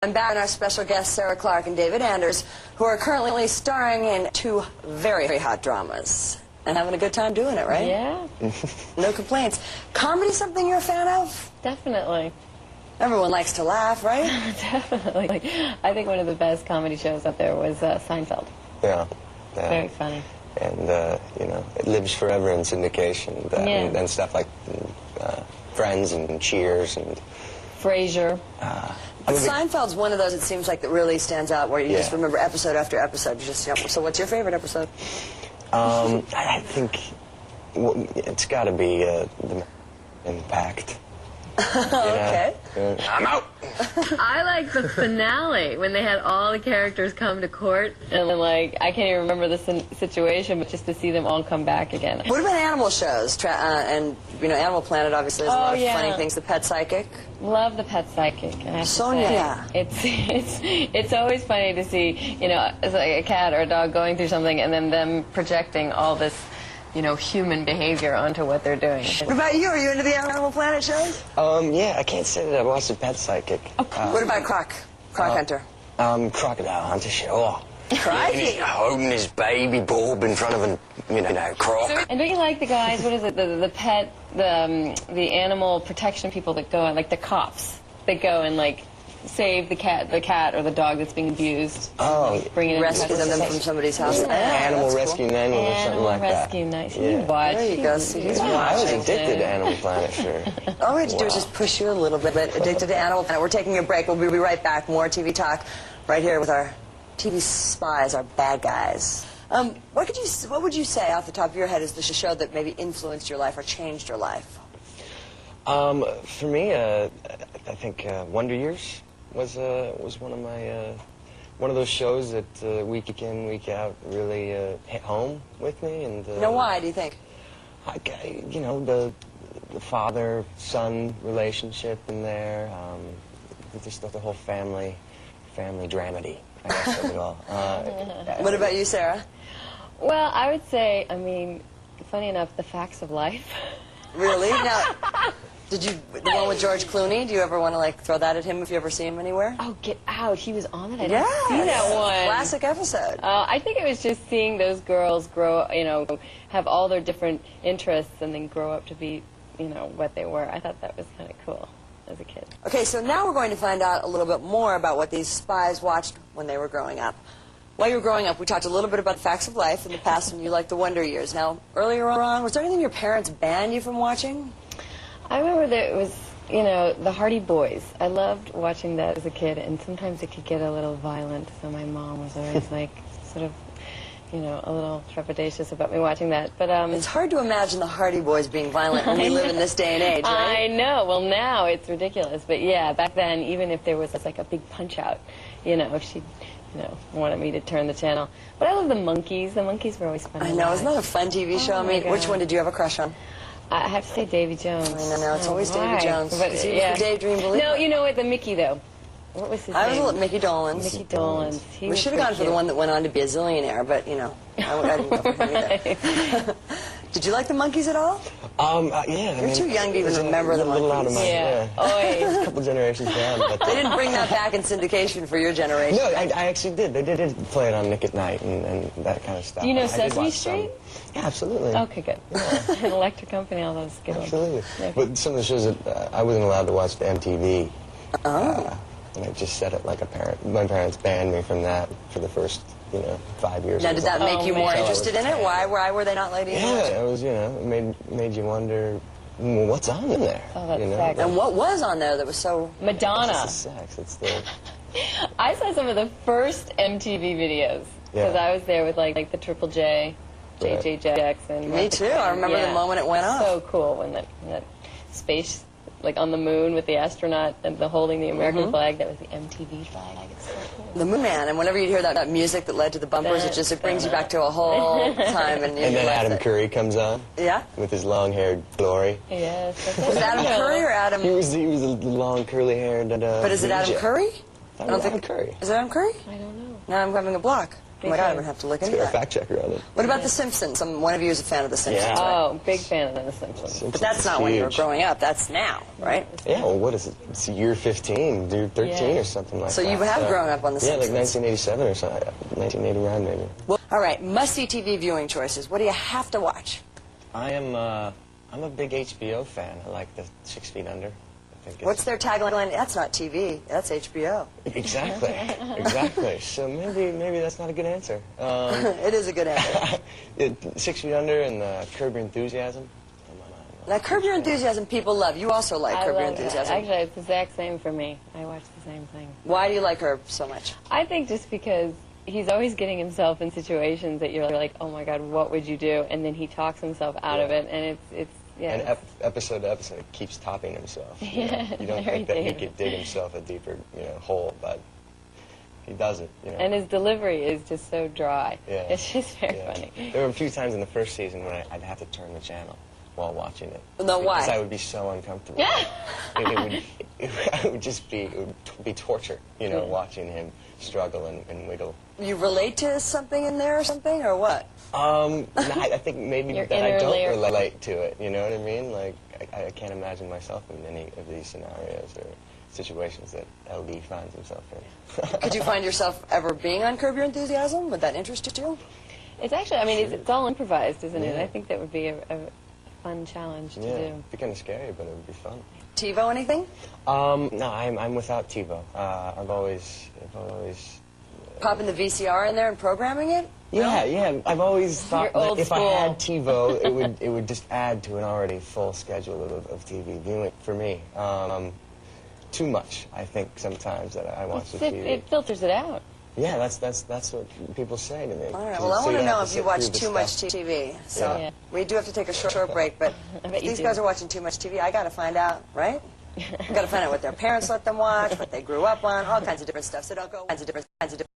I'm back with our special guests, Sarah Clarke and David Anders, who are currently starring in two very hot dramas. And having a good time doing it, right? Yeah. No complaints. Comedy something you're a fan of? Definitely. Everyone likes to laugh, right? Definitely. I think one of the best comedy shows up there was Seinfeld. Yeah. Very funny. And, you know, it lives forever in syndication. And stuff like Friends and Cheers and... Frasier. Seinfeld's one of those, it seems like, that really stands out, where you just remember episode after episode. You just, so what's your favorite episode? I think it's got to be the Impact. Okay. I'm out. I like the finale when they had all the characters come to court and like I can't even remember the situation, but just to see them all come back again. What about animal shows? And you know, Animal Planet obviously has a lot of funny things. The Pet Psychic. Love the Pet Psychic. Sonia. It's always funny to see, you know, it's like a cat or a dog going through something and then them projecting all this, you know, human behavior onto what they're doing. What about you? Are you into the Animal Planet shows? Yeah, I can't say that I watched the Pet Psychic. What about Croc Hunter? Crocodile Hunter show. Crikey. Holding his baby Bob in front of a, you know, croc. And don't you like the guys, what is it, the pet, the animal protection people that go, like the cops, that go and like save the cat or the dog that's being abused. Oh, bring it rescue them from somebody's house. Yeah. Animal Rescue Manual or something like that. Animal Rescue, nice. Yeah. Watch. There you go. See, he's I was addicted to Animal Planet, sure. All we had to do is just push you a little bit. Addicted to Animal Planet. We're taking a break. We'll be right back. More TV talk right here with our TV spies, our bad guys. What would you say off the top of your head is the show that maybe influenced your life or changed your life? For me, I think Wonder Years was one of my one of those shows that week in, week out really hit home with me. And why do you think? You know, the father-son relationship in there, just the whole family dramedy, I guess, of it all. What about you, Sarah? Well, I would say, I mean, funny enough, The Facts of Life. Really? Now, the one with George Clooney, do you ever want to, like, throw that at him if you ever see him anywhere? Oh, Get Out. He was on it. I didn't see that one. Classic episode. I think it was just seeing those girls grow, you know, have all their different interests and then grow up to be, you know, what they were. I thought that was kind of cool as a kid. Okay, so now we're going to find out a little bit more about what these spies watched when they were growing up. While you were growing up, we talked a little bit about Facts of Life in the past when you liked the Wonder Years. Now, earlier on, was there anything your parents banned you from watching? I remember that it was, you know, the Hardy Boys. I loved watching that as a kid, and sometimes it could get a little violent, so my mom was always like, sort of, you know, a little trepidatious about me watching that. But it's hard to imagine the Hardy Boys being violent when we live in this day and age, right? I know. Well, now it's ridiculous. But yeah, back then, even if there was like a big punch-out, you know, she'd, you know, wanted me to turn the channel. But I love the Monkees. The Monkees were always fun. I know. Isn't that a fun TV show? I mean, which one did you have a crush on? I have to say Davy Jones. I know, it's always Davy Jones. But, yeah. Daydream Believer. No, you know what, the Mickey, though. What was his name? I was Mickey Dolenz. Mickey Dolenz. We should have gone for the one that went on to be a zillionaire, but, you know, I didn't go for him either. Did you like the Monkees at all? Yeah. You're too young to even remember the Monkees. A little out of my head. A couple generations down. But they didn't bring that back in syndication for your generation. No, I actually did. They did play it on Nick at Night and that kind of stuff. Do you know Sesame Street? Yeah, absolutely. Okay, good. Yeah. And Electric Company, all those good Absolutely. Yeah. But some of the shows that I wasn't allowed to watch the MTV. And I just said it like a parent. My parents banned me from that for the first, you know, 5 years. Now, did that make you more interested in it? Why were they not letting you watch it? Yeah, it was, you know, it made you wonder, well, what's on in there? Oh, that's you know? sex. And what was on there that was so... Madonna. It's the sex. It's the... I saw some of the first MTV videos. Because I was there with, like the Triple J, J.J. Jackson. Me too. I remember the moment it went off. So cool when that space, like on the moon with the astronaut and holding the American flag. That was the MTV flag. It's so cool. The Moon Man, and whenever you hear that music that led to the bumpers, it brings you back to a whole time. And then Adam Curry comes on. Yeah. With his long-haired glory. Yes. Was it Adam Curry or Adam? He was a long curly-haired. But is it Adam Curry? I don't think Curry. Is it Adam Curry? I don't know. Now I'm having a block. Oh my God, I'm going to have to look into Get a that. fact checker on it. What about The Simpsons? One of you is a fan of The Simpsons, Yeah. right? Oh, big fan of The Simpsons. But that's not when you were growing up. That's now, right? Yeah, well, what is it? It's year 15, dude, 13 Yeah. or something like So that. you have grown up on The Yeah, Simpsons. like 1987 or something. 1989 maybe. Well, all right, must-see TV viewing choices. What do you have to watch? I'm a big HBO fan. I like the 6 Feet Under. I think What's their tagline? That's not TV. That's HBO. Exactly, exactly. So maybe that's not a good answer. It is a good answer. 6 Feet Under and Curb Your Enthusiasm. Now, Curb Your Enthusiasm people love. You also like I Curb Your love it. Enthusiasm. Actually, it's the exact same for me. I watch the same thing. Why do you like Curb so much? I think just because he's always getting himself in situations that you're like, oh my God, what would you do? And then he talks himself out of it, and it's yeah. And episode to episode, it keeps topping himself. You know? Yeah, You don't very think that he deep. could dig himself a deeper, hole, but he does it. And his delivery is just so dry. Yeah. It's just very Yeah. funny. There were a few times in the first season when I'd have to turn the channel while watching it. No, why? Because I would be so uncomfortable. It would just be, torture, watching him struggle and wiggle. You relate to something in there or something, or what? No, I think maybe Your that I inner don't layer. relate to it, you know what I mean? Like, I can't imagine myself in any of these scenarios or situations that LD finds himself in. Could you find yourself ever being on Curb Your Enthusiasm? Would that interest you? It's actually, I mean, it's all improvised, isn't it? Yeah. I think that would be a fun challenge to Yeah, do. it'd be kind of scary, but it would be fun. TiVo, anything? No, I'm without TiVo. I've always Popping the VCR in there and programming it? Yeah. I've always thought You're that old if I school. had TiVo, it would just add to an already full schedule of TV viewing for me. Too much, I think, sometimes that I watch the TV. It filters it out. Yeah, that's what people say to me. All right, well, I want to know if you watch too much TV. So Yeah. we do have to take a short break, but I bet if you these do. guys are watching too much TV, I got to find out, right? I got to find out what their parents let them watch, what they grew up on, all kinds of different stuff. So don't go.